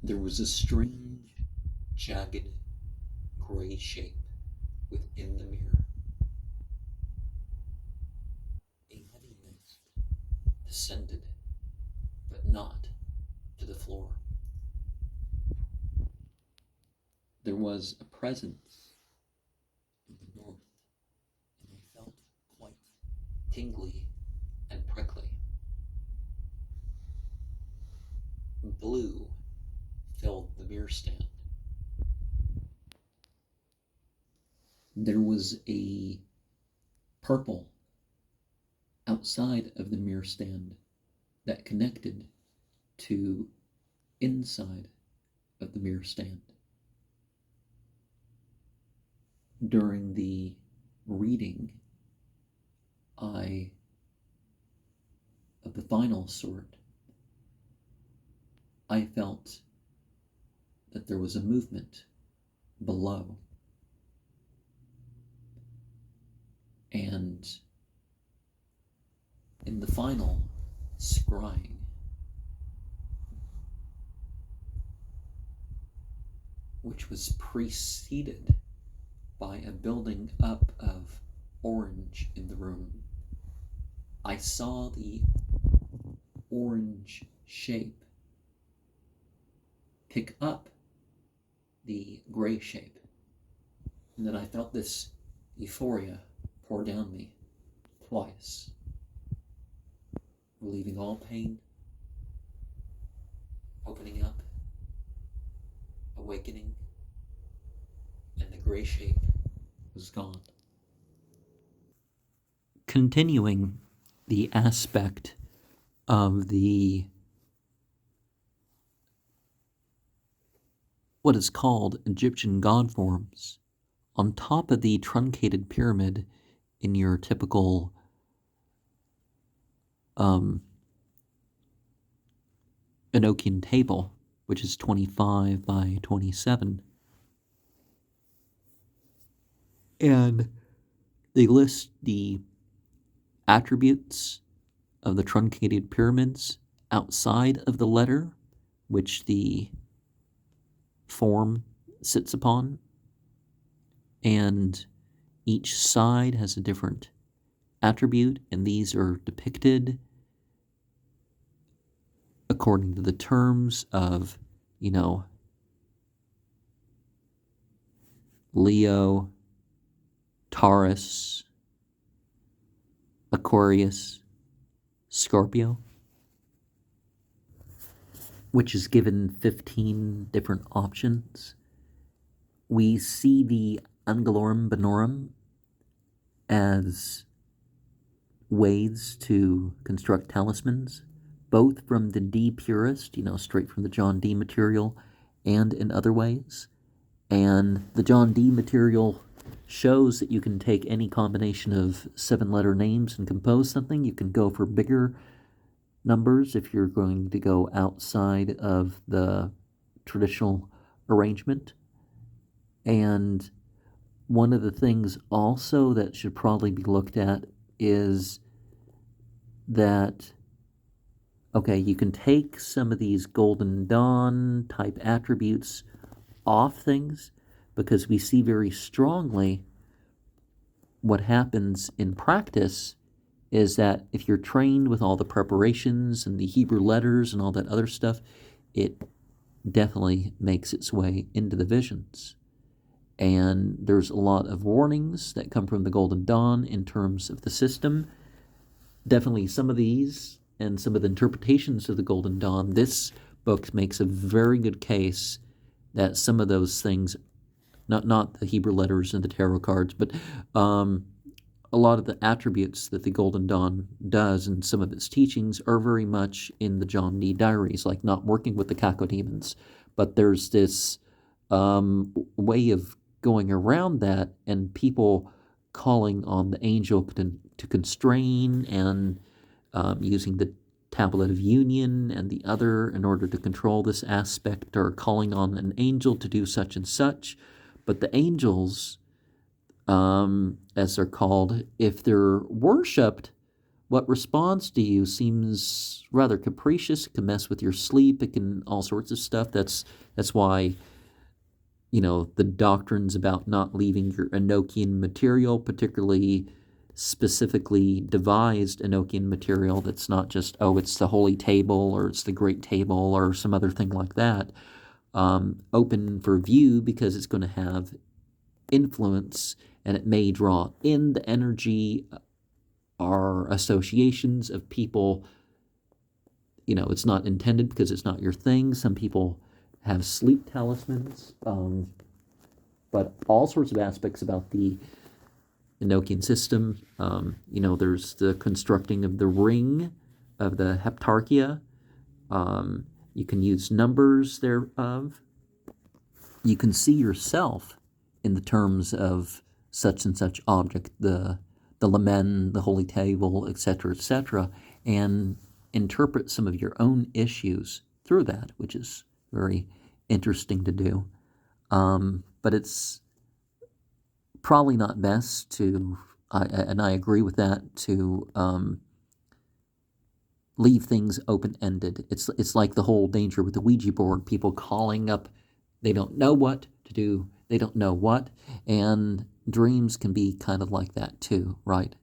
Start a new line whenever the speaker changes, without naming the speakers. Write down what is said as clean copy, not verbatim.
There was a strange, jagged, gray shape within the mirror. A heavy mist descended, but not to the floor. There was a presence in the north, and I felt quite tingly and prickly. Blue filled the mirror stand. There was a purple outside of the mirror stand that connected to inside of the mirror stand. During the reading, of the final sort, I felt that there was a movement below. And in the final scrying, which was preceded by a building up of orange in the room, I saw the orange shape pick up the gray shape, and then I felt this euphoria pour down me twice, relieving all pain, opening up, awakening, and the gray shape was gone. Continuing the aspect of the what is called Egyptian god forms, on top of the truncated pyramid in your typical Enochian table, which is 25 by 27. And they list the attributes of the truncated pyramids outside of the letter which the form sits upon, and each side has a different attribute, and these are depicted according to the terms of, Leo, Taurus, Aquarius, Scorpio, which is given 15 different options. We see the Angalorum Bonorum as ways to construct talismans, both from the D Purist, straight from the John Dee material, and in other ways. And the John Dee material shows that you can take any combination of 7-letter names and compose something. You can go for bigger numbers if you're going to go outside of the traditional arrangement. And one of the things also that should probably be looked at is that, okay, you can take some of these Golden Dawn type attributes off things, because we see very strongly what happens in practice is that if you're trained with all the preparations and the Hebrew letters and all that other stuff, it definitely makes its way into the visions. And there's a lot of warnings that come from the Golden Dawn in terms of the system. Definitely some of these and some of the interpretations of the Golden Dawn, this book makes a very good case that some of those things, not the Hebrew letters and the tarot cards, but a lot of the attributes that the Golden Dawn does and some of its teachings are very much in the John Dee diaries, like not working with the cacodemons. But there's this way of going around that, and people calling on the angel to constrain, and using the Tablet of Union and the other in order to control this aspect, or calling on an angel to do such and such. But the angels, as they're called, if they're worshipped, what responds to you seems rather capricious. It can mess with your sleep. It can all sorts of stuff. That's why, the doctrines about not leaving your Enochian material, particularly specifically devised Enochian material that's not just, it's the holy table or it's the great table or some other thing like that, open for view, because it's going to have influence and it may draw in the energy or associations of people. It's not intended because it's not your thing. Some people have sleep talismans, but all sorts of aspects about the Enochian system. There's the constructing of the ring of the heptarchia. You can use numbers thereof. You can see yourself in the terms of such and such object, the lamen, the holy table, etc., and interpret some of your own issues through that, which is very interesting to do. But it's probably not best to, and I agree with that, to leave things open-ended. It's like the whole danger with the Ouija board, people calling up, they don't know what to do, they don't know what, and dreams can be kind of like that too, right?